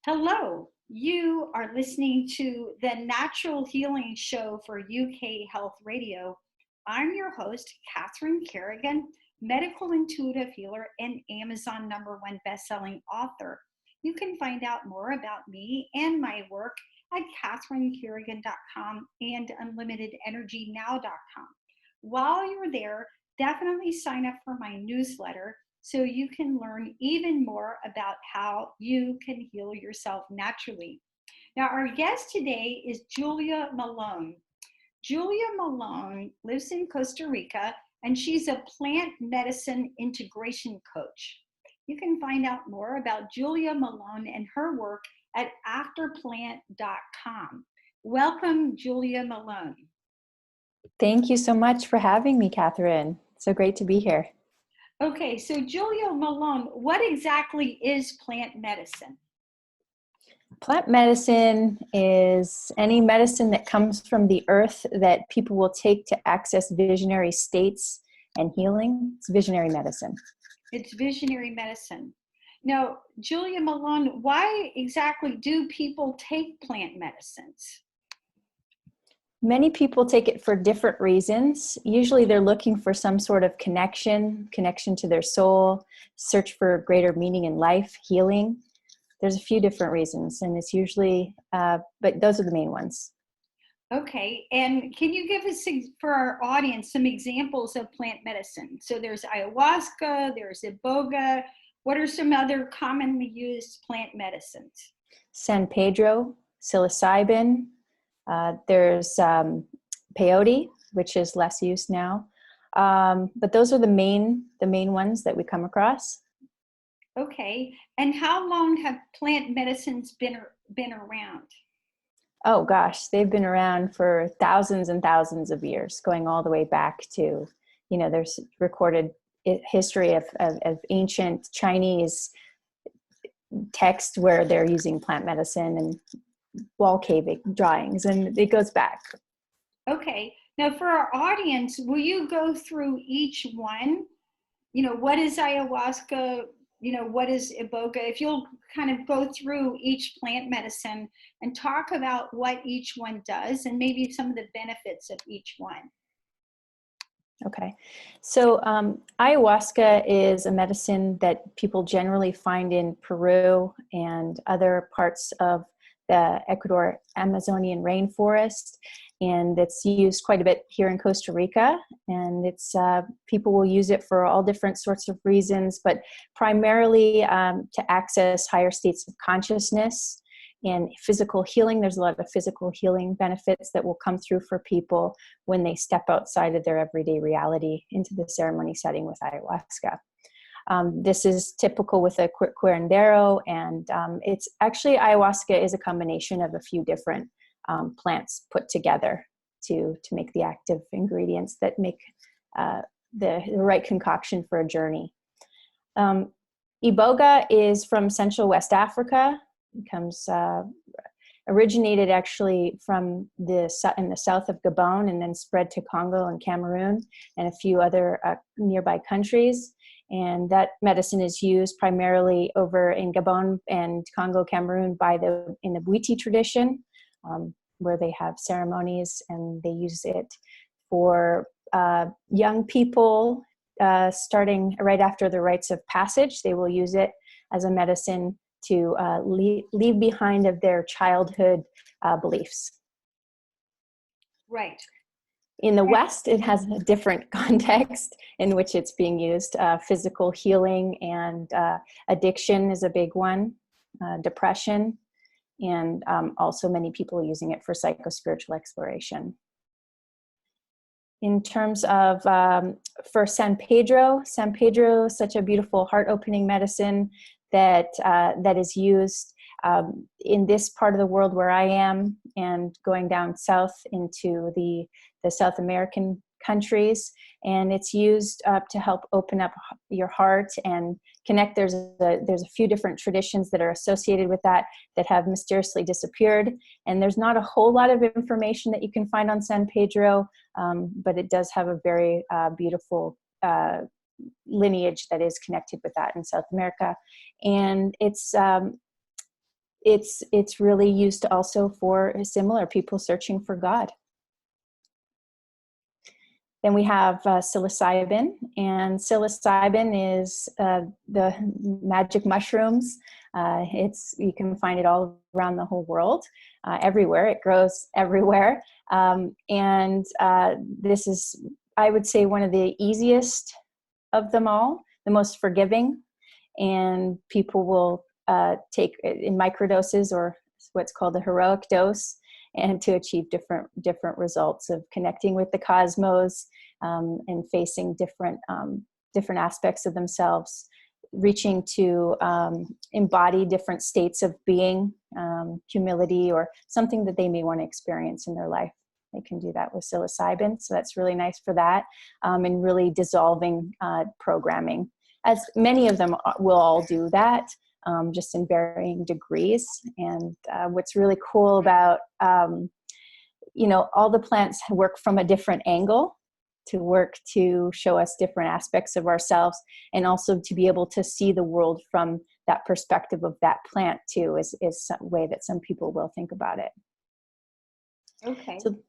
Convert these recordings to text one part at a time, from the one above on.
Hello, you are listening to the Natural Healing Show for UK Health Radio. I'm your host, Catherine Carrigan, medical intuitive healer and Amazon #1 bestselling author. You can find out more about me and my work at catherinecarrigan.com and unlimitedenergynow.com. While you're there, definitely sign up for my newsletter so you can learn even more about how you can heal yourself naturally. Now, our guest today is Julia Malone. Julia Malone lives in Costa Rica, and she's a plant medicine integration coach. You can find out more about Julia Malone and her work at afterplant.com. Welcome, Julia Malone. Thank you so much for having me, Catherine. So great to be here. Okay, so Julia Malone, what exactly is plant medicine? Plant medicine is any medicine that comes from the earth that people will take to access visionary states and healing. It's visionary medicine. It's visionary medicine. Now, Julia Malone, why exactly do people take plant medicines? Many people take it for different reasons. Usually they're looking for some sort of connection to their soul, search for greater meaning in life, healing. There's a few different reasons, and it's usually, but those are the main ones. Okay, and can you give us, for our audience, some examples of plant medicine? So there's ayahuasca, there's iboga. What are some other commonly used plant medicines? San Pedro, psilocybin. There's peyote, which is less used now. But those are the main ones that we come across. Okay, and how long have plant medicines been around? Oh gosh, they've been around for thousands and thousands of years, going all the way back to, there's recorded history of ancient Chinese text where they're using plant medicine and wall cave drawings, and it goes back. Okay, now for our audience, will you go through each one? What is ayahuasca? What is iboga? If you'll kind of go through each plant medicine and talk about what each one does and maybe some of the benefits of each one. Okay, so ayahuasca is a medicine that people generally find in Peru and other parts of the Ecuador Amazonian rainforest, and it's used quite a bit here in Costa Rica, and it's people will use it for all different sorts of reasons, but primarily to access higher states of consciousness and physical healing. There's a lot of physical healing benefits that will come through for people when they step outside of their everyday reality into the ceremony setting with ayahuasca. This is typical with a curandero, and it's actually, ayahuasca is a combination of a few different plants put together to make the active ingredients that make the right concoction for a journey. Iboga is from Central West Africa. It comes originated actually from in the south of Gabon, and then spread to Congo and Cameroon and a few other nearby countries. And that medicine is used primarily over in Gabon and Congo, Cameroon in the Bwiti tradition, where they have ceremonies, and they use it for young people starting right after the rites of passage. They will use it as a medicine to leave behind of their childhood beliefs. Right. In the West, it has a different context in which it's being used. Physical healing and addiction is a big one, depression, and also many people using it for psychospiritual exploration. In terms of, for San Pedro is such a beautiful heart-opening medicine that is used in this part of the world where I am, and going down south into the South American countries, and it's used to help open up your heart and connect. There's a few different traditions that are associated with that have mysteriously disappeared, and there's not a whole lot of information that you can find on San Pedro, but it does have a very beautiful lineage that is connected with that in South America. And it's it's really used also for similar people searching for God. Then we have psilocybin, and psilocybin is the magic mushrooms. You can find it all around the whole world, everywhere. It grows everywhere, and this is, I would say, one of the easiest of them all, the most forgiving, and people will take in microdoses, or what's called a heroic dose, and to achieve different results of connecting with the cosmos, and facing different aspects of themselves, reaching to embody different states of being, humility, or something that they may want to experience in their life. They can do that with psilocybin, so that's really nice for that, and really dissolving programming, as many of them will all do that. Just in varying degrees. And what's really cool about, all the plants work from a different angle to work to show us different aspects of ourselves, and also to be able to see the world from that perspective of that plant too, is some way that some people will think about it. Okay. So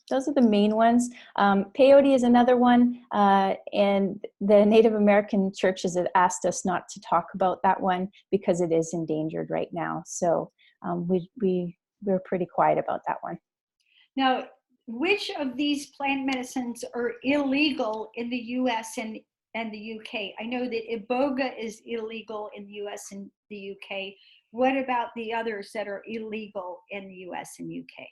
those are the main ones. Peyote is another one, and the Native American churches have asked us not to talk about that one because it is endangered right now. So we're pretty quiet about that one. Now, which of these plant medicines are illegal in the U.S. and the UK? I know that iboga is illegal in the U.S. and the UK. What about the others that are illegal in the U.S. and UK?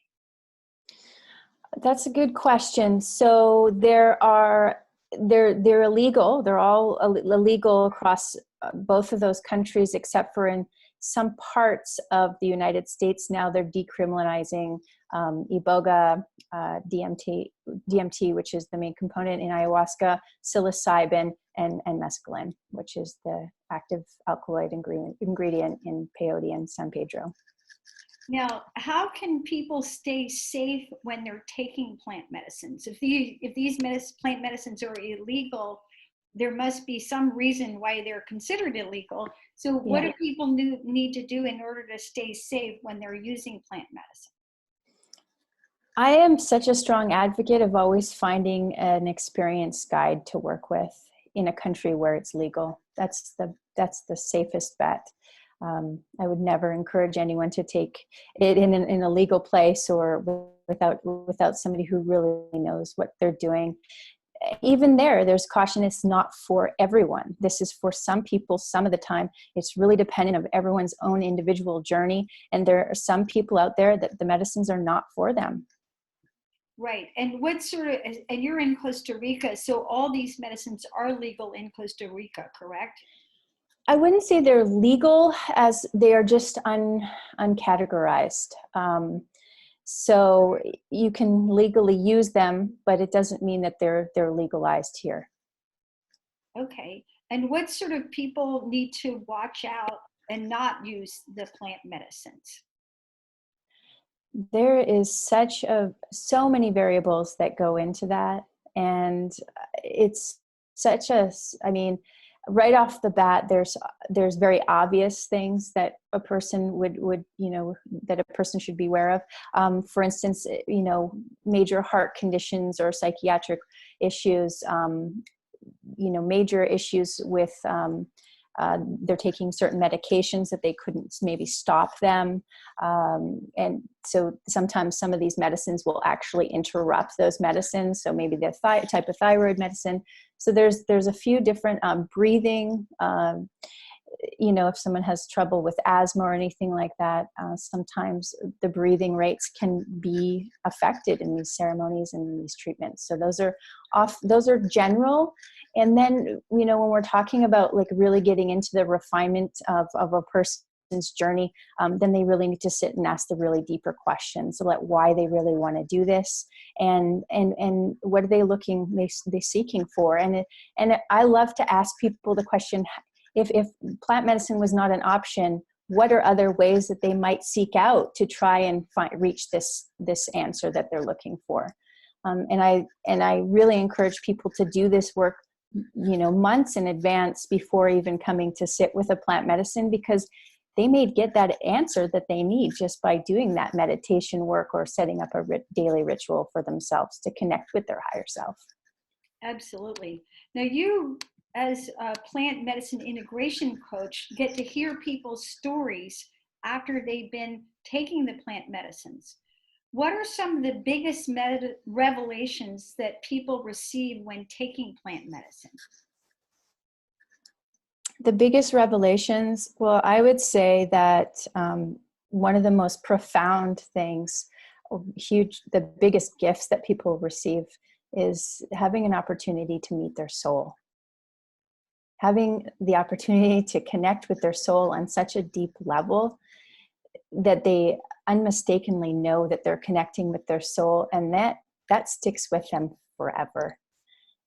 That's a good question. So they're illegal. They're all illegal across both of those countries, except for in some parts of the United States. Now they're decriminalizing iboga, DMT, which is the main component in ayahuasca, psilocybin, and mescaline, which is the active alkaloid ingredient in peyote and San Pedro. Now, how can people stay safe when they're taking plant medicines? If these plant medicines are illegal, there must be some reason why they're considered illegal. So what do people need to do in order to stay safe when they're using plant medicine? I am such a strong advocate of always finding an experienced guide to work with in a country where it's legal. That's the safest bet. I would never encourage anyone to take it in a legal place or without somebody who really knows what they're doing. Even there's caution. It's not for everyone. This is for some people some of the time. It's really dependent of everyone's own individual journey. And there are some people out there that the medicines are not for them. Right. And and you're in Costa Rica, so all these medicines are legal in Costa Rica, correct? I wouldn't say they're legal, as they are just uncategorized. So you can legally use them, but it doesn't mean that they're legalized here. Okay. And what sort of people need to watch out and not use the plant medicines? There is so many variables that go into that. And it's right off the bat, there's very obvious things that a person would that a person should be aware of. For instance, major heart conditions or psychiatric issues, major issues with they're taking certain medications that they couldn't maybe stop them. And so sometimes some of these medicines will actually interrupt those medicines. So maybe the type of thyroid medicine. So there's a few different breathing, if someone has trouble with asthma or anything like that, sometimes the breathing rates can be affected in these ceremonies and in these treatments. So those are general. And then, when we're talking about like really getting into the refinement of a person's journey, then they really need to sit and ask the really deeper questions about why they really want to do this, and what are they seeking for. And I love to ask people the question, if plant medicine was not an option, what are other ways that they might seek out to try and reach this answer that they're looking for? And I really encourage people to do this work, months in advance before even coming to sit with a plant medicine, because they may get that answer that they need just by doing that meditation work or setting up a daily ritual for themselves to connect with their higher self. Absolutely. Now, you, as a plant medicine integration coach, get to hear people's stories after they've been taking the plant medicines. What are some of the biggest revelations that people receive when taking plant medicine? The biggest revelations, well, I would say that one of the most profound things, the biggest gifts that people receive is having an opportunity to meet their soul. Having the opportunity to connect with their soul on such a deep level that they unmistakably know that they're connecting with their soul, and that sticks with them forever.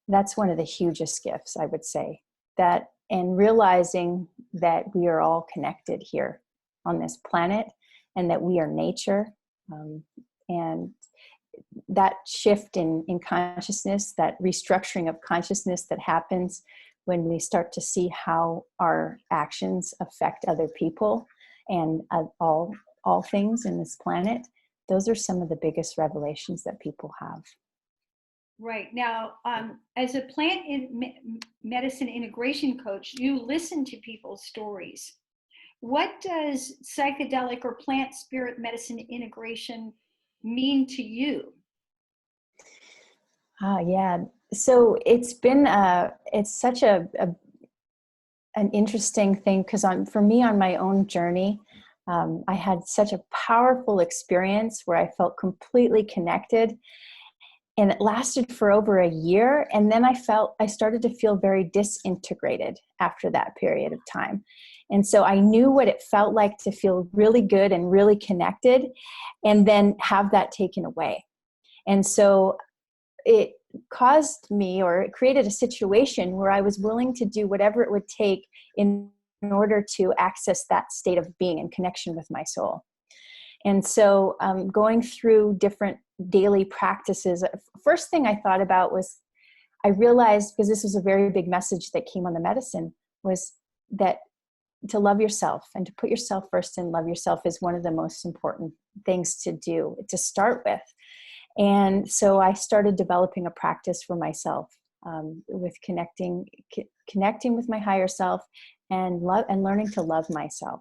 That's one of the hugest gifts, I would say. That, and realizing that we are all connected here on this planet, and that we are nature, and that shift in consciousness, that restructuring of consciousness that happens when we start to see how our actions affect other people and all things in this planet. Those are some of the biggest revelations that people have. Right. Now, as a plant medicine integration coach, you listen to people's stories. What does psychedelic or plant spirit medicine integration mean to you? Yeah. So it's been it's such an interesting thing, because for me on my own journey, I had such a powerful experience where I felt completely connected, and it lasted for over a year. And then I started to feel very disintegrated after that period of time. And so I knew what it felt like to feel really good and really connected, and then have that taken away. And so it caused me, or it created a situation where I was willing to do whatever it would take in order to access that state of being in connection with my soul. And so going through different daily practices, first thing I thought about was, I realized, because this was a very big message that came on the medicine, was that to love yourself and to put yourself first and love yourself is one of the most important things to do, to start with. And so I started developing a practice for myself, with connecting with my higher self, and learning to love myself.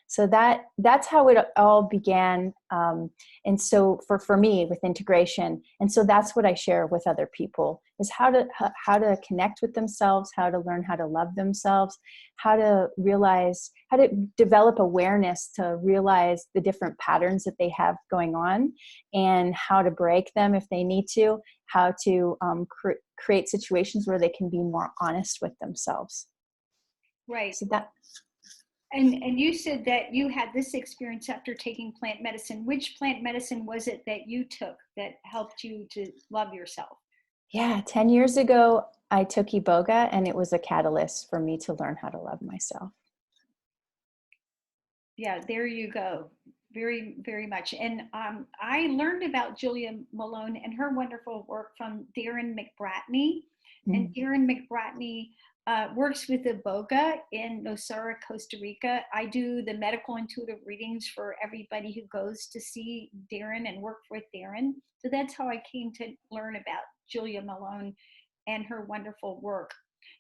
So that's how it all began. And so for me with integration, and so that's what I share with other people, is how to connect with themselves, how to learn how to love themselves, how to develop awareness to realize the different patterns that they have going on, and how to break them if they need to, how to create situations where they can be more honest with themselves. Right. So that. And you said that you had this experience after taking plant medicine. Which plant medicine was it that you took that helped you to love yourself? Yeah, 10 years ago, I took iboga, and it was a catalyst for me to learn how to love myself. Yeah, there you go. Very, very much. And I learned about Julia Malone and her wonderful work from Darren McBratney. And Darren McBratney works with iboga in Nosara, Costa Rica. I do the medical intuitive readings for everybody who goes to see Darren and work with Darren. So that's how I came to learn about Julia Malone and her wonderful work.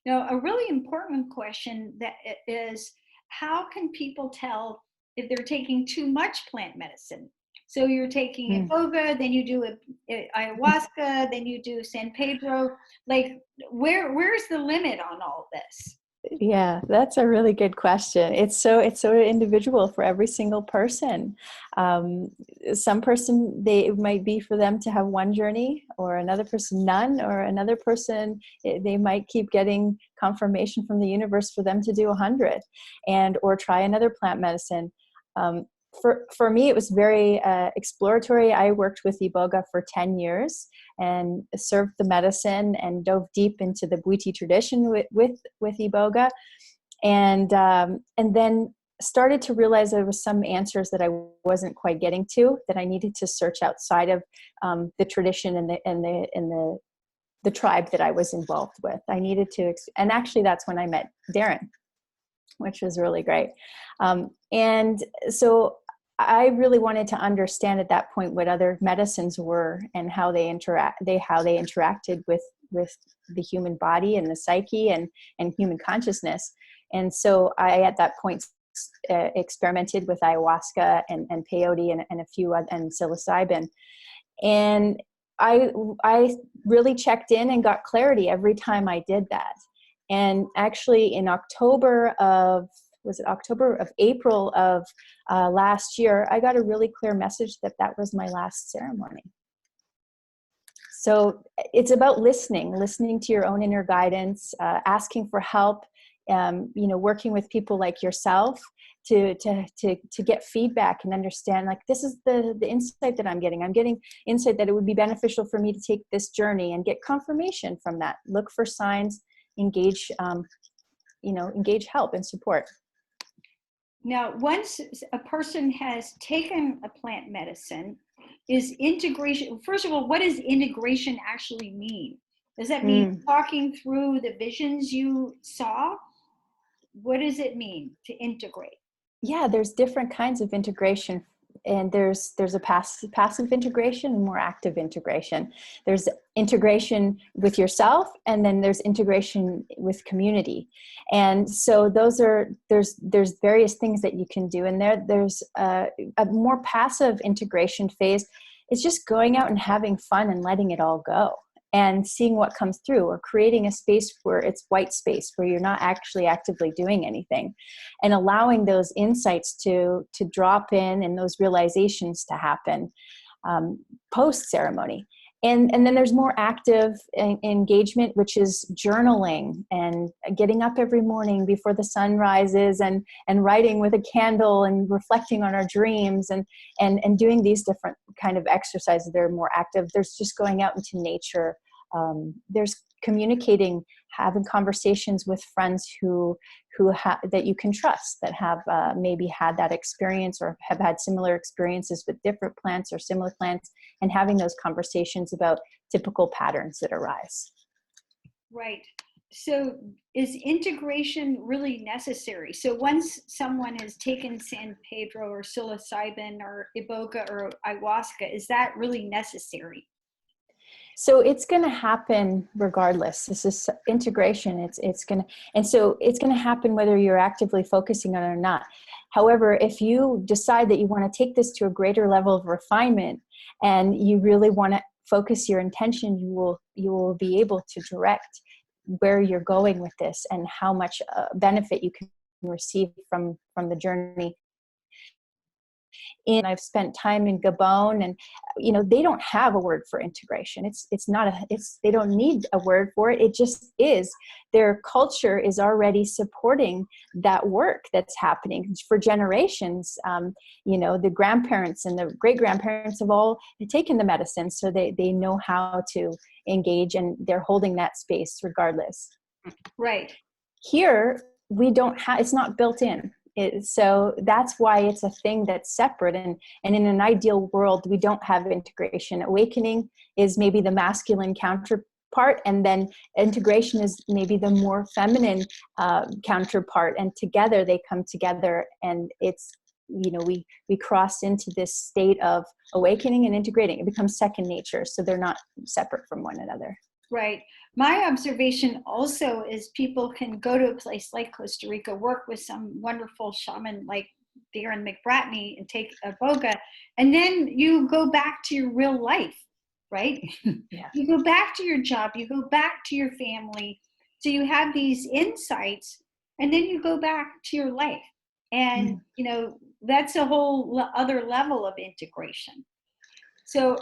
Now, a really important question that is, how can people tell if they're taking too much plant medicine? So you're taking iboga, then you do ayahuasca, then you do San Pedro. Like, where's the limit on all this? Yeah, that's a really good question. It's so individual for every single person. Some person, it might be for them to have one journey, or another person none, or another person, they might keep getting confirmation from the universe for them to do 100, or try another plant medicine. For me, it was very exploratory. I worked with iboga for 10 years and served the medicine and dove deep into the Bwiti tradition with iboga, and then started to realize there was some answers that I wasn't quite getting to, that I needed to search outside of the tradition and the tribe that I was involved with. I needed to, and actually that's when I met Darren. which was really great. And so I really wanted to understand at that point what other medicines were and how they interacted with the human body and the psyche and human consciousness. And so I, at that point, experimented with ayahuasca and peyote and a few other, and psilocybin. And I really checked in and got clarity every time I did that. And actually in April of last year, I got a really clear message that that was my last ceremony. So it's about listening to your own inner guidance, asking for help, working with people like yourself to get feedback and understand, like, this is the insight that I'm getting. I'm getting insight that it would be beneficial for me to take this journey, and get confirmation from that. Look for signs, engage help and support. Now, once a person has taken a plant medicine, is integration, first of all, what does integration actually mean? Does that mean talking through the visions you saw? What does it mean to integrate? Yeah, there's different kinds of integration. And there's a passive integration and more active integration. There's integration with yourself, and then there's integration with community. And so there's various things that you can do. And there's a more passive integration phase. It's just going out and having fun and letting it all go and seeing what comes through, or creating a space where it's white space, where you're not actually actively doing anything, and allowing those insights to drop in and those realizations to happen post ceremony. And then there's more active engagement, which is journaling and getting up every morning before the sun rises and writing with a candle and reflecting on our dreams and doing these different kind of exercises that are more active. There's just going out into nature. There's communicating, having conversations with friends that you can trust, that have maybe had that experience or have had similar experiences with different plants or similar plants, and having those conversations about typical patterns that arise. Right. So is integration really necessary? So once someone has taken San Pedro or psilocybin or iboga or ayahuasca, is that really necessary? So it's going to happen regardless. This is integration. It's going to happen whether you're actively focusing on it or not. However, if you decide that you want to take this to a greater level of refinement, and you really want to focus your intention, you will be able to direct where you're going with this and how much benefit you can receive from the journey. And I've spent time in Gabon, and they don't have a word for integration. They don't need a word for it. It just is. Their culture is already supporting that work that's happening for generations. The grandparents and the great grandparents have all taken the medicine, so they know how to engage, and they're holding that space regardless. Right. Here, we don't have. It's not built in. So that's why it's a thing that's separate. And in an ideal world, we don't have integration. Awakening is maybe the masculine counterpart, and then integration is maybe the more feminine counterpart. And together they come together, and it's, we cross into this state of awakening and integrating. It becomes second nature. So they're not separate from one another. Right. My observation also is people can go to a place like Costa Rica, work with some wonderful shaman like Darren McBratney and take a boga, and then you go back to your real life, right? Yeah. You go back to your job, you go back to your family. So you have these insights, and then you go back to your life. And, that's a whole other level of integration. So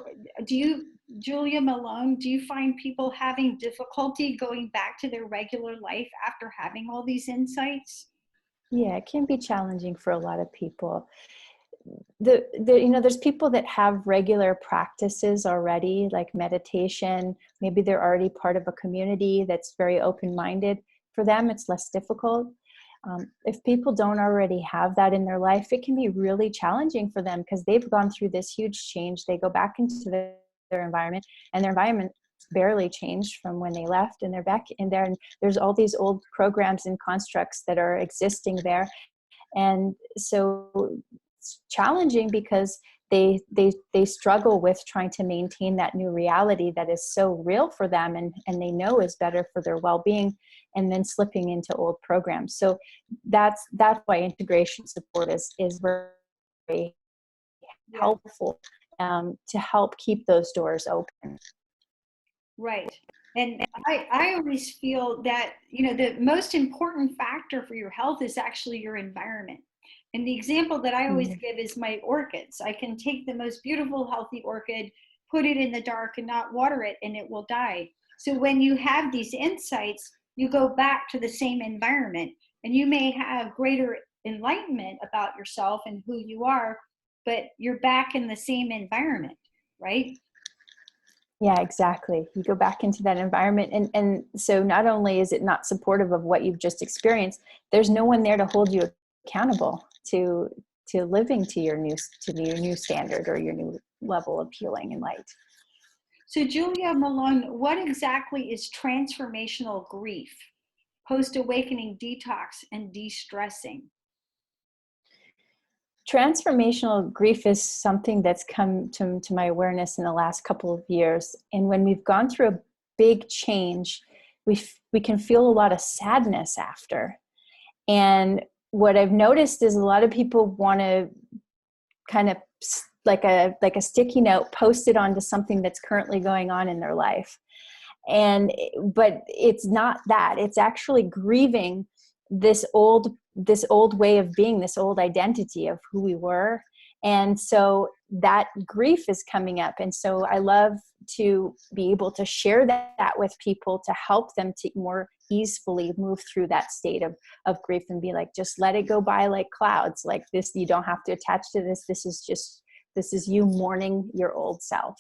Julia Malone, do you find people having difficulty going back to their regular life after having all these insights? Yeah, it can be challenging for a lot of people. There's people that have regular practices already, like meditation. Maybe they're already part of a community that's very open-minded. For them, it's less difficult. If people don't already have that in their life, it can be really challenging for them because they've gone through this huge change. They go back into their environment, and their environment barely changed from when they left, and they're back in there, and there's all these old programs and constructs that are existing there. And so it's challenging because they struggle with trying to maintain that new reality that is so real for them, and they know is better for their well-being, and then slipping into old programs. So that's why integration support is very helpful, to help keep those doors open. Right. And I always feel that, the most important factor for your health is actually your environment. And the example that I always give is my orchids. I can take the most beautiful, healthy orchid, put it in the dark and not water it, and it will die. So when you have these insights, you go back to the same environment, and you may have greater enlightenment about yourself and who you are, but you're back in the same environment, right? Yeah, exactly. You go back into that environment. And so not only is it not supportive of what you've just experienced, there's no one there to hold you accountable to living to your new standard, or your new level of healing and light. So Julia Malone, what exactly is transformational grief, post-awakening detox, and de-stressing? Transformational grief is something that's come to my awareness in the last couple of years. And when we've gone through a big change, we can feel a lot of sadness after. And what I've noticed is a lot of people want to kind of like a sticky note, post it onto something that's currently going on in their life. But it's not that. It's actually grieving this old way of being, this old identity of who we were. And so that grief is coming up. And so I love to be able to share that with people, to help them to more easily move through that state of grief, and be like, just let it go by like clouds. Like this, you don't have to attach to this. This is you mourning your old self.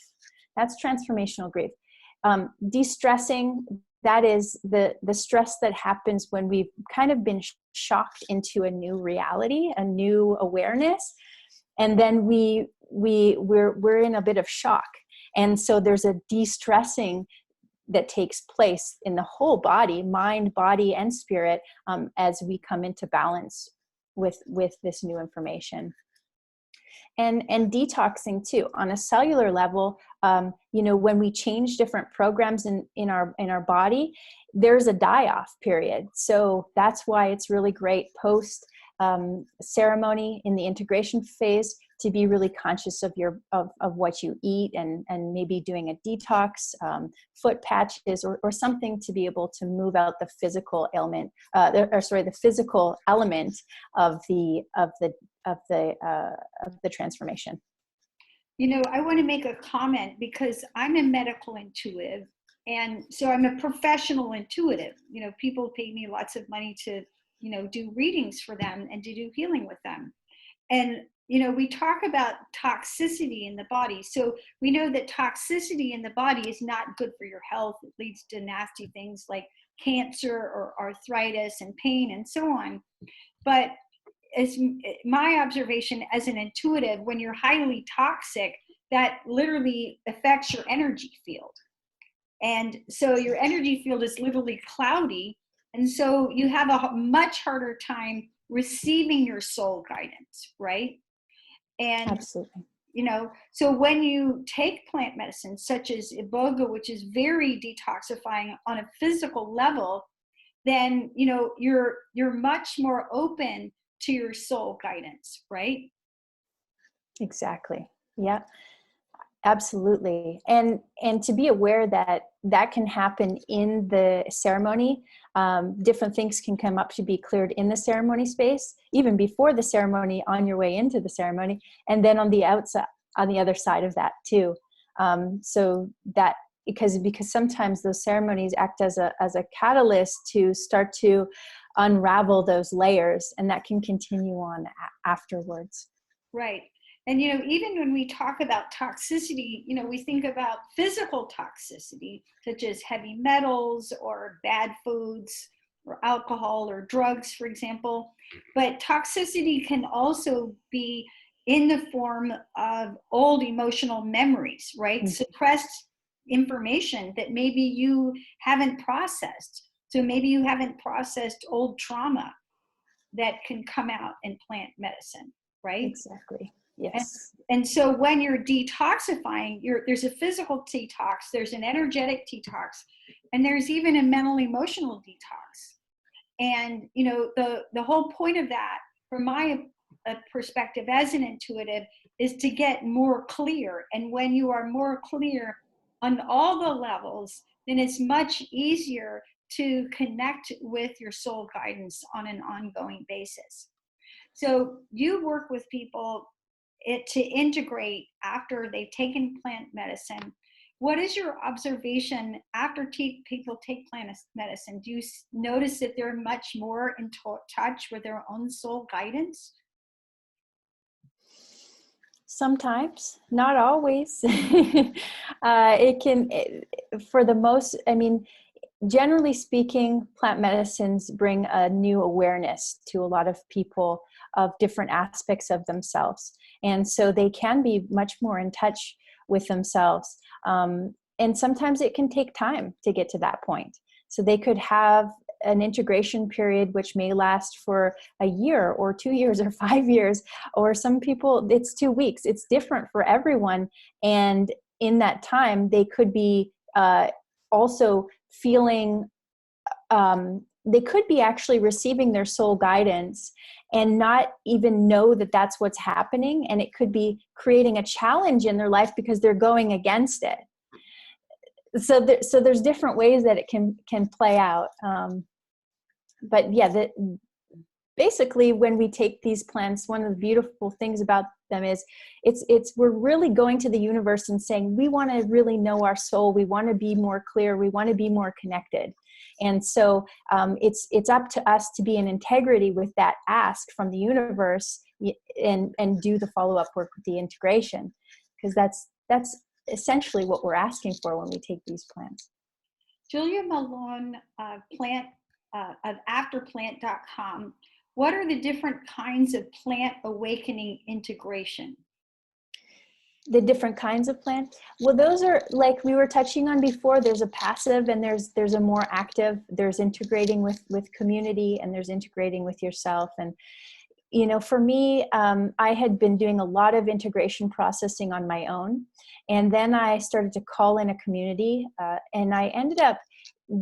That's transformational grief. De-stressing, that is the stress that happens when we've kind of been shocked into a new reality, a new awareness, and then we're in a bit of shock. And so there's a de-stressing that takes place in the whole body, mind, body, and spirit, as we come into balance with this new information. And detoxing too, on a cellular level. When we change different programs in our body, there's a die-off period. So that's why it's really great post ceremony in the integration phase to be really conscious of what you eat, and maybe doing a detox, foot patches, or something to be able to move out the physical ailment, the physical element of the transformation. I want to make a comment because I'm a medical intuitive, and so I'm a professional intuitive. People pay me lots of money to, do readings for them and to do healing with them. And, we talk about toxicity in the body. So we know that toxicity in the body is not good for your health. It leads to nasty things like cancer or arthritis and pain and so on. But as my observation as an intuitive, when you're highly toxic, that literally affects your energy field. And so your energy field is literally cloudy. And so you have a much harder time receiving your soul guidance, right? And, absolutely. So when you take plant medicine, such as iboga, which is very detoxifying on a physical level, then, you're much more open to your soul guidance, right? Exactly. Yeah, absolutely. And to be aware that can happen in the ceremony. Different things can come up to be cleared in the ceremony space, even before the ceremony, on your way into the ceremony, and then on the outside, on the other side of that too. So that, because sometimes those ceremonies act as a catalyst to start to unravel those layers, and that can continue on afterwards. Right. And, even when we talk about toxicity, we think about physical toxicity, such as heavy metals or bad foods or alcohol or drugs, for example. But toxicity can also be in the form of old emotional memories, right? Mm-hmm. Suppressed information that maybe you haven't processed. So maybe you haven't processed old trauma that can come out in plant medicine, right? Exactly. Yes. And so when you're detoxifying, there's a physical detox, there's an energetic detox, and there's even a mental emotional detox. And the whole point of that, from my perspective as an intuitive, is to get more clear. And when you are more clear on all the levels, then it's much easier to connect with your soul guidance on an ongoing basis. So you work with people to integrate after they've taken plant medicine. What is your observation after people take plant medicine? Do you notice that they're much more in touch with their own soul guidance? Sometimes, not always. For the most, I mean, generally speaking, plant medicines bring a new awareness to a lot of people of different aspects of themselves. And so they can be much more in touch with themselves. And sometimes it can take time to get to that point. So they could have an integration period which may last for a year or 2 years or 5 years, or some people it's 2 weeks. It's different for everyone. And in that time, they could be also feeling, they could be actually receiving their soul guidance and not even know that that's what's happening. And it could be creating a challenge in their life because they're going against it. So there's different ways that it can play out. But yeah, basically when we take these plants, one of the beautiful things about them is we're really going to the universe and saying, we want to really know our soul. We want to be more clear. We want to be more connected. And so it's up to us to be in integrity with that ask from the universe and do the follow-up work with the integration, because that's essentially what we're asking for when we take these plants. Julia Malone, of afterplant.com. What are the different kinds of plant awakening integration? The different kinds of plant? Well, those are, like we were touching on before, there's a passive and there's a more active. There's integrating with community, and there's integrating with yourself. And for me, I had been doing a lot of integration processing on my own. And then I started to call in a community, and I ended up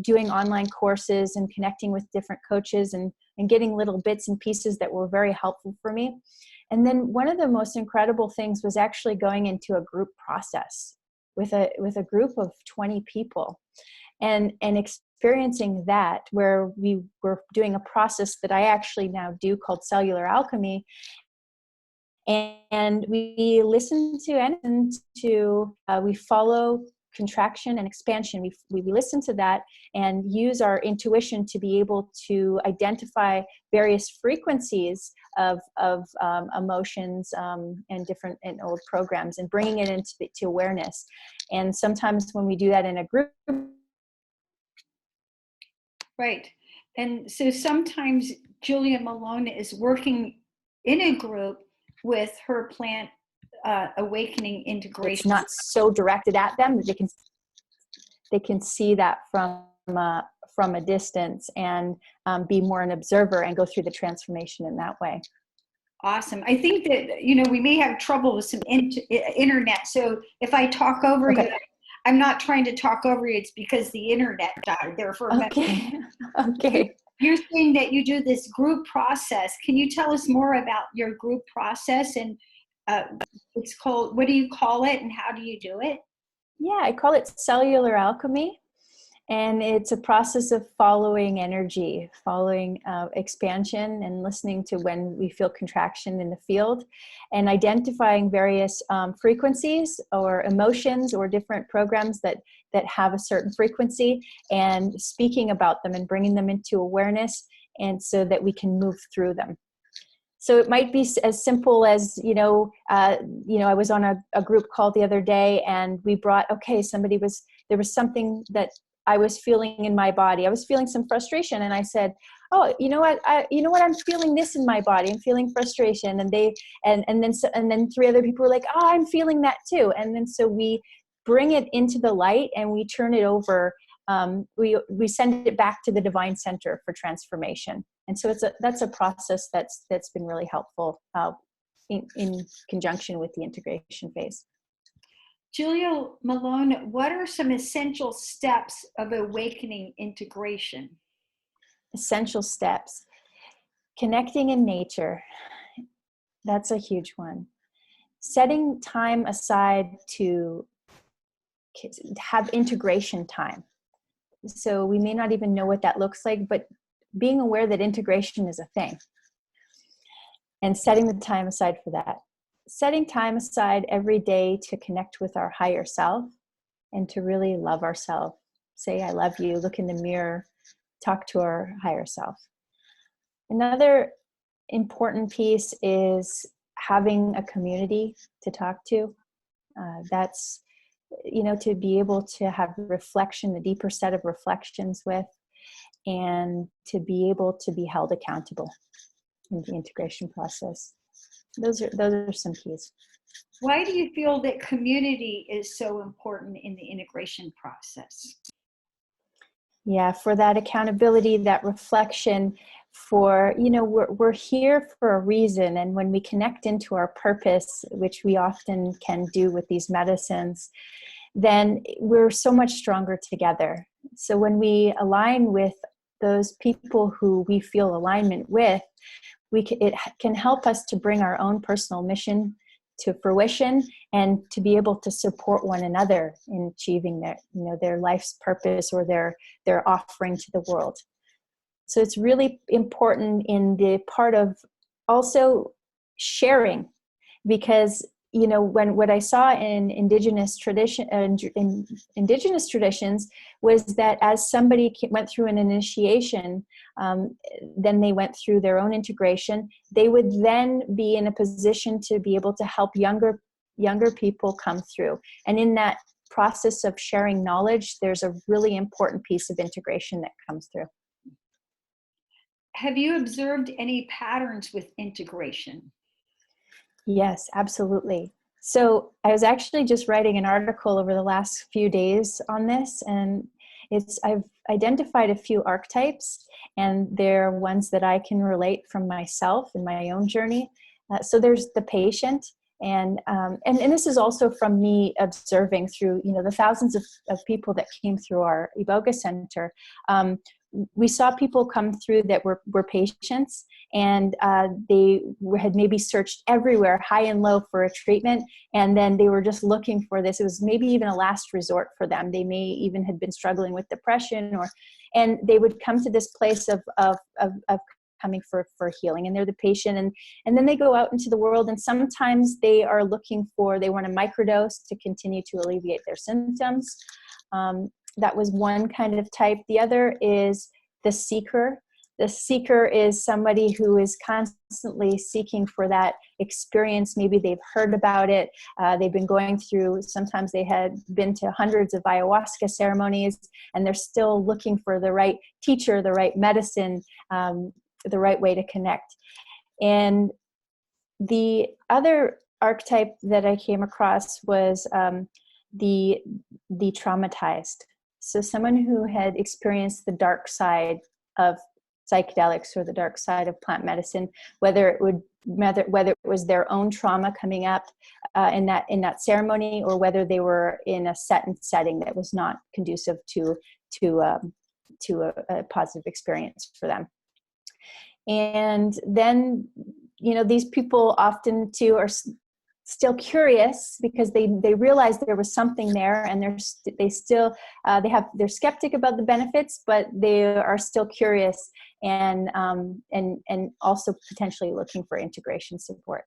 doing online courses and connecting with different coaches and getting little bits and pieces that were very helpful for me. And then one of the most incredible things was actually going into a group process with a group of 20 people and experiencing that, where we were doing a process that I actually now do called Cellular Alchemy. And we listen to we follow contraction and expansion. We listen to that and use our intuition to be able to identify various frequencies of emotions and different and old programs, and bringing it into awareness. And sometimes when we do that in a group, right. And so sometimes Julia Malone is working in a group with her plant awakening integration. It's not so directed at them that they can see that from a distance and be more an observer and go through the transformation in that way. Awesome. I think that we may have trouble with some internet. So if I talk over you, I'm not trying to talk over you. It's because the internet died there for a minute. Okay. You're saying that you do this group process. Can you tell us more about your group process, and it's called, what do you call it, and how do you do it? Yeah, I call it Cellular Alchemy. And it's a process of following energy, following expansion, and listening to when we feel contraction in the field, and identifying various frequencies or emotions or different programs that have a certain frequency, and speaking about them and bringing them into awareness, and so that we can move through them. So it might be as simple as, I was on a group call the other day, and we brought, there was something that I was feeling in my body. I was feeling some frustration, and I said, "Oh, you know what? I'm feeling this in my body. I'm feeling frustration." And then 3 other people were like, "Oh, I'm feeling that too." And then so we bring it into the light and we turn it over. We send it back to the divine center for transformation. And so that's a process that's been really helpful in conjunction with the integration phase. Julia Malone, what are some essential steps of awakening integration? Essential steps. Connecting in nature. That's a huge one. Setting time aside to have integration time. So we may not even know what that looks like, but being aware that integration is a thing and setting the time aside for that. Setting time aside every day to connect with our higher self and to really love ourselves. Say, I love you, look in the mirror, talk to our higher self. Another important piece is having a community to talk to. That's, to be able to have reflection, the deeper set of reflections with, and to be able to be held accountable in the integration process. Those are some keys. Why do you feel that community is so important in the integration process? Yeah, for that accountability, that reflection, for, we're here for a reason. And when we connect into our purpose, which we often can do with these medicines, then we're so much stronger together. So when we align with those people who we feel alignment with, it can help us to bring our own personal mission to fruition and to be able to support one another in achieving their life's purpose or their offering to the world. So it's really important in the part of also sharing, because what I saw in indigenous traditions was that as somebody went through an initiation, then they went through their own integration, they would then be in a position to be able to help younger people come through. And in that process of sharing knowledge, there's a really important piece of integration that comes through. Have you observed any patterns with integration? Yes, absolutely. So I was actually just writing an article over the last few days on this, and I've identified a few archetypes, and they're ones that I can relate from myself in my own journey. So there's the patient, and this is also from me observing through the thousands of people that came through our Iboga Center. We saw people come through that were patients, and they had maybe searched everywhere, high and low, for a treatment, and then they were just looking for this. It was maybe even a last resort for them. They may even had been struggling with depression, and they would come to this place of coming for healing, and they're the patient, and then they go out into the world, and sometimes they are looking they want a microdose to continue to alleviate their symptoms. That was one kind of type. The other is the seeker. The seeker is somebody who is constantly seeking for that experience. Maybe they've heard about it. They've been going through, sometimes they had been to hundreds of ayahuasca ceremonies, and they're still looking for the right teacher, the right medicine, the right way to connect. And the other archetype that I came across was the traumatized. So someone who had experienced the dark side of psychedelics or the dark side of plant medicine, whether it was their own trauma coming up in that ceremony, or whether they were in a setting that was not conducive to a positive experience for them. And then these people often too are still curious, because they realized there was something there, and they're skeptic about the benefits, but they are still curious, and also potentially looking for integration support.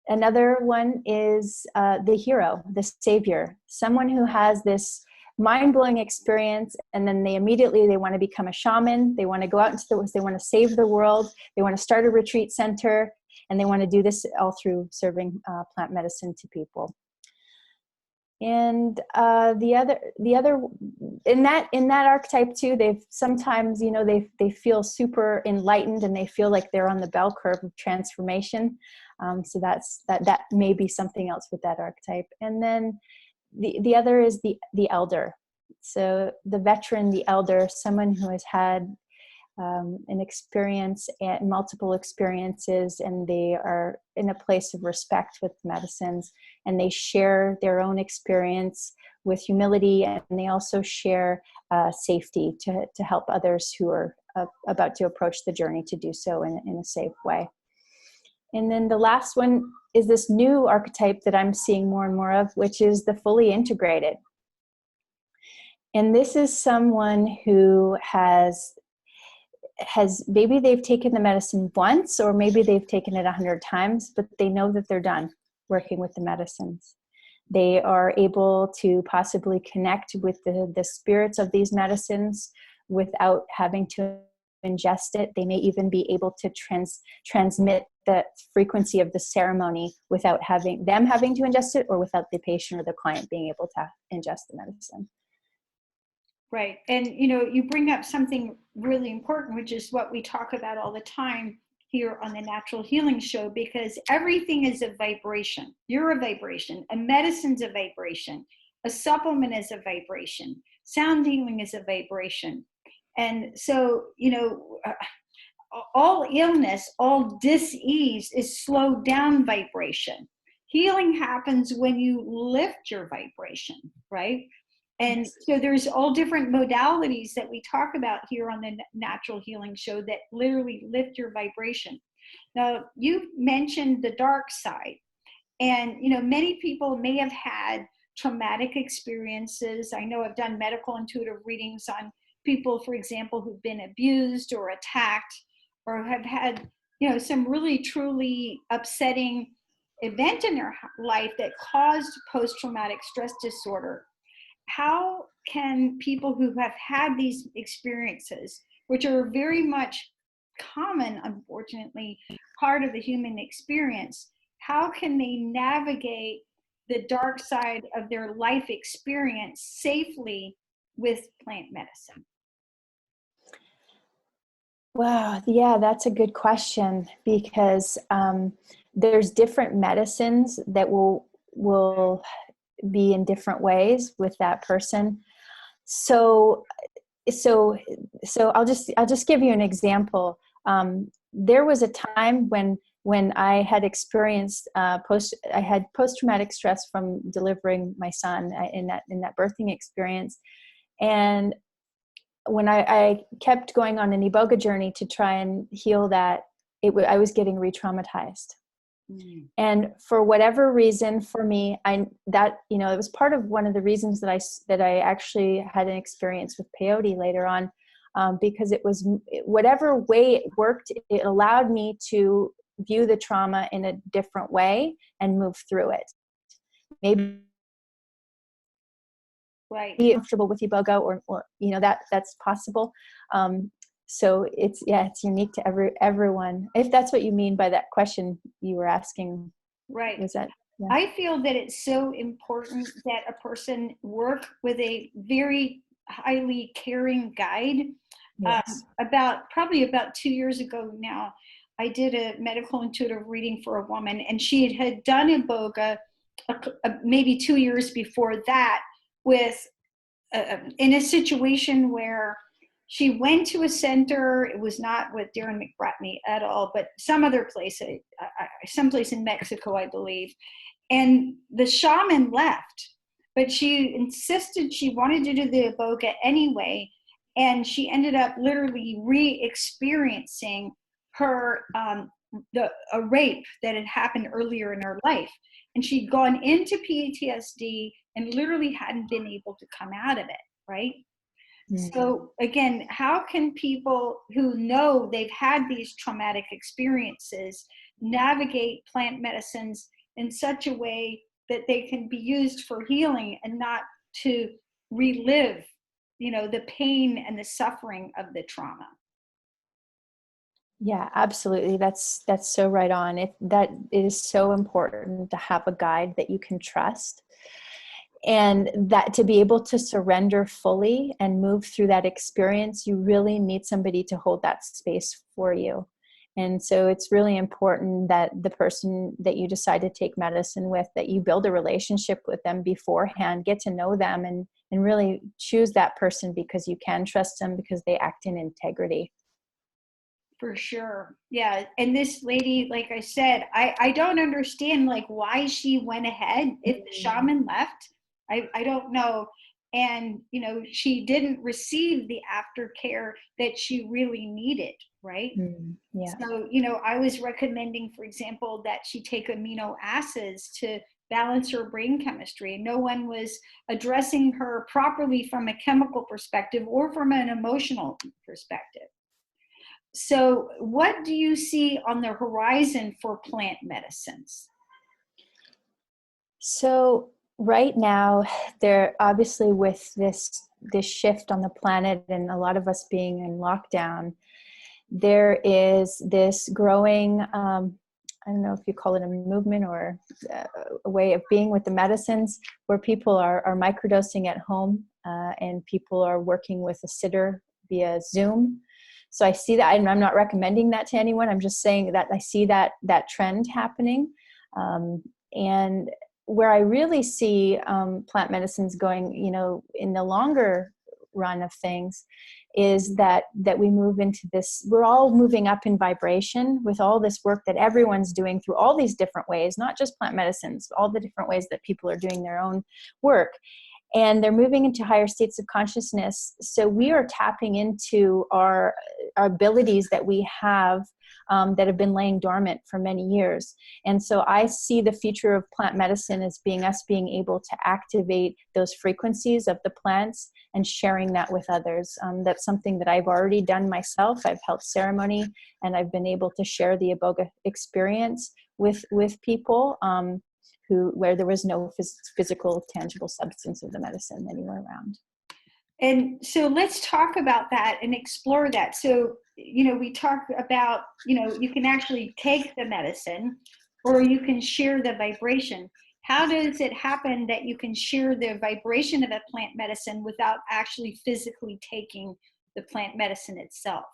Another one is the hero, the savior, someone who has this mind-blowing experience, and then they want to become a shaman. They want to go out they want to save the world. They want to start a retreat center, and they want to do this all through serving plant medicine to people. And the other in that archetype too, they've sometimes they feel super enlightened, and they feel like they're on the bell curve of transformation. So that may be something else with that archetype. And then the other is the elder. So the veteran, the elder, someone who has had an experience and multiple experiences, and they are in a place of respect with medicines, and they share their own experience with humility, and they also share safety to help others who are about to approach the journey to do so in a safe way. And then the last one is this new archetype that I'm seeing more and more of, which is the fully integrated. And this is someone who has maybe they've taken the medicine once, or maybe they've taken it 100 times, but they know that they're done working with the medicines. They are able to possibly connect with the spirits of these medicines without having to ingest it. They may even be able to transmit the frequency of the ceremony without having to ingest it, or without the patient or the client being able to ingest the medicine. Right. And, you bring up something really important, which is what we talk about all the time here on the Natural Healing Show, because everything is a vibration. You're a vibration. A medicine's a vibration. A supplement is a vibration. Sound healing is a vibration. And so, all illness, all dis-ease is slowed down vibration. Healing happens when you lift your vibration, right? And so there's all different modalities that we talk about here on the Natural Healing Show that literally lift your vibration. Now, you mentioned the dark side. And, many people may have had traumatic experiences. I know I've done medical intuitive readings on people, for example, who've been abused or attacked, or have had, some really truly upsetting event in their life that caused post-traumatic stress disorder. How can people who have had these experiences, which are very much common, unfortunately, part of the human experience, how can they navigate the dark side of their life experience safely with plant medicine? Wow, yeah, that's a good question, because there's different medicines that will be in different ways with that person. So I'll just give you an example. There was a time when I had experienced post-traumatic stress from delivering my son in that birthing experience, and when I kept going on an Iboga journey to try and heal that, I was getting re-traumatized. And for whatever reason, for me, it was part of one of the reasons that I actually had an experience with peyote later on, because it was whatever way it worked, it allowed me to view the trauma in a different way and move through it. Maybe be comfortable with Iboga, or that's possible. So it's unique to everyone. If that's what you mean by that question you were asking. Right. Was that? Yeah. I feel that it's so important that a person work with a very highly caring guide. Yes. Probably about 2 years ago now, I did a medical intuitive reading for a woman, and she had done Iboga maybe 2 years before that, with in a situation where she went to a center. It was not with Darren McBratney at all, but some other place, someplace in Mexico, I believe. And the shaman left, but she insisted she wanted to do the Iboga anyway. And she ended up literally re-experiencing her, a rape that had happened earlier in her life. And she'd gone into PTSD and literally hadn't been able to come out of it, right? Mm-hmm. So again, how can people who know they've had these traumatic experiences navigate plant medicines in such a way that they can be used for healing and not to relive, the pain and the suffering of the trauma? Yeah, absolutely. That's so right on. It is so important to have a guide that you can trust, and that to be able to surrender fully and move through that experience, you really need somebody to hold that space for you. And so it's really important that the person that you decide to take medicine with, that you build a relationship with them beforehand, get to know them, and really choose that person because you can trust them, because they act in integrity. For sure. Yeah. And this lady, like I said, I don't understand like why she went ahead if the shaman left. I don't know. And, you know, she didn't receive the aftercare that she really needed, right? Yeah. So, you know, I was recommending, for example, that she take amino acids to balance her brain chemistry. And no one was addressing her properly from a chemical perspective or from an emotional perspective. So, what do you see on the horizon for plant medicines? So right now, there obviously with this shift on the planet and a lot of us being in lockdown, there is this growing, I don't know if you call it a movement or a way of being with the medicines, where people are microdosing at home, and people are working with a sitter via Zoom. So I see that. I'm not recommending that to anyone. I'm just saying that I see that trend happening. And where I really see plant medicines going, you know, in the longer run of things, is that we move into this, we're all moving up in vibration with all this work that everyone's doing through all these different ways, not just plant medicines, all the different ways that people are doing their own work. And they're moving into higher states of consciousness. So we are tapping into our abilities that we have, that have been laying dormant for many years. And so I see the future of plant medicine as being us being able to activate those frequencies of the plants and sharing that with others. That's something that I've already done myself. I've held ceremony and I've been able to share the iboga experience with people, where there was no physical, tangible substance of the medicine anywhere around. And so let's talk about that and explore that. So, you know, we talk about, you know, you can actually take the medicine or you can share the vibration. How does it happen that you can share the vibration of a plant medicine without actually physically taking the plant medicine itself?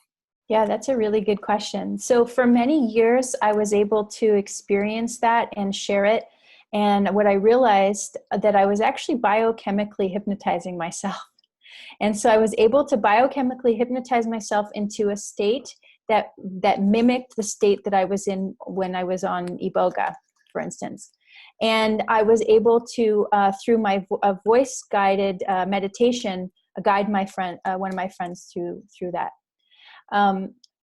Yeah, that's a really good question. So for many years, I was able to experience that and share it. And what I realized that I was actually biochemically hypnotizing myself. And so I was able to biochemically hypnotize myself into a state that mimicked the state that I was in when I was on iboga, for instance. And I was able to, through my voice-guided meditation, guide my friend, one of my friends through that.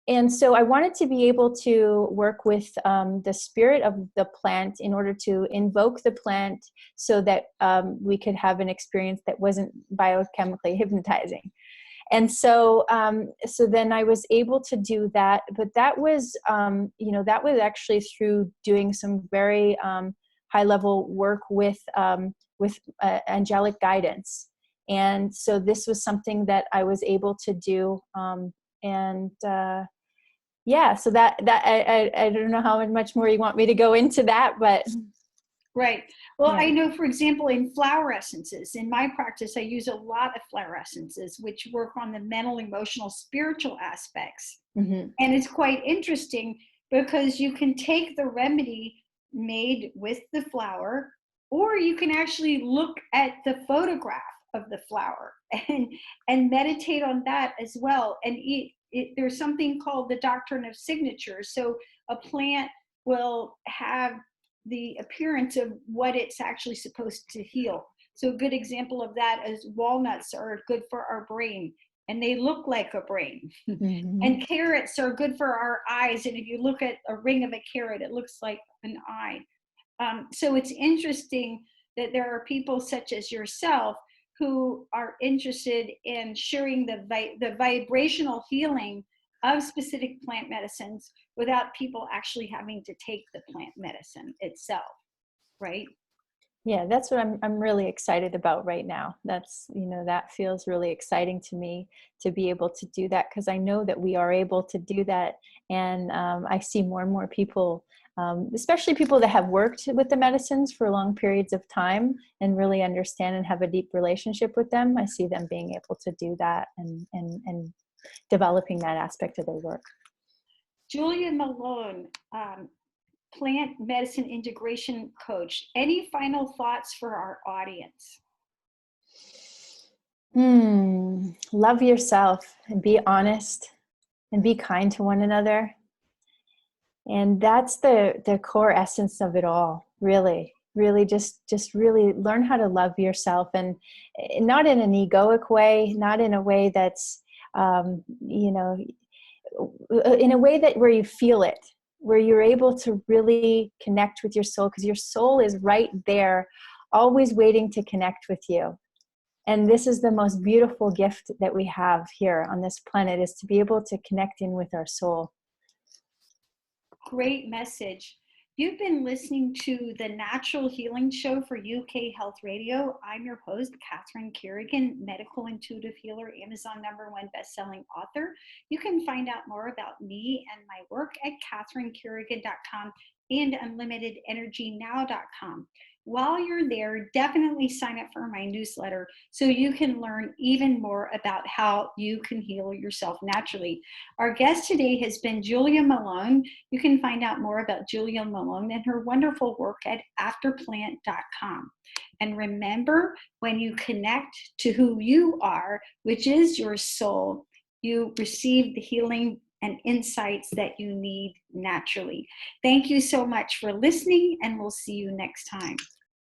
And so I wanted to be able to work with the spirit of the plant in order to invoke the plant so that we could have an experience that wasn't biochemically hypnotizing. And so, so then I was able to do that, but that was, you know, that was actually through doing some very high level work with angelic guidance. And so this was something that I was able to do. Yeah, so that I don't know how much more you want me to go into that, but right. Well, yeah. I know, for example, in flower essences, in my practice, I use a lot of flower essences, which work on the mental, emotional, spiritual aspects. Mm-hmm. And it's quite interesting because you can take the remedy made with the flower, or you can actually look at the photograph of the flower and meditate on that as well. And there's something called the doctrine of signatures. So a plant will have the appearance of what it's actually supposed to heal. So a good example of that is walnuts are good for our brain, and they look like a brain. Mm-hmm. And carrots are good for our eyes, and if you look at a ring of a carrot, it looks like an eye. So it's interesting that there are people such as yourself who are interested in sharing the vibrational healing of specific plant medicines without people actually having to take the plant medicine itself, right? Yeah, that's what I'm really excited about right now. That's, you know, that feels really exciting to me to be able to do that, because I know that we are able to do that. And I see more and more people, especially people that have worked with the medicines for long periods of time and really understand and have a deep relationship with them. I see them being able to do that and developing that aspect of their work. Julia Malone, plant medicine integration coach. Any final thoughts for our audience? Love yourself and be honest and be kind to one another. And that's the core essence of it all, really. Really just really learn how to love yourself, and not in an egoic way, not in a way that's, in a way that where you feel it, where you're able to really connect with your soul, because your soul is right there, always waiting to connect with you. And this is the most beautiful gift that we have here on this planet, is to be able to connect in with our soul. Great message. You've been listening to the Natural Healing Show for UK Health Radio. I'm your host, Catherine Carrigan, medical intuitive healer, Amazon #1 bestselling author. You can find out more about me and my work at catherinecarrigan.com and unlimitedenergynow.com. While you're there, definitely sign up for my newsletter so you can learn even more about how you can heal yourself naturally. Our guest today has been Julia Malone. You can find out more about Julia Malone and her wonderful work at afterplant.com. And remember, when you connect to who you are, which is your soul, you receive the healing and insights that you need naturally. Thank you so much for listening, and we'll see you next time.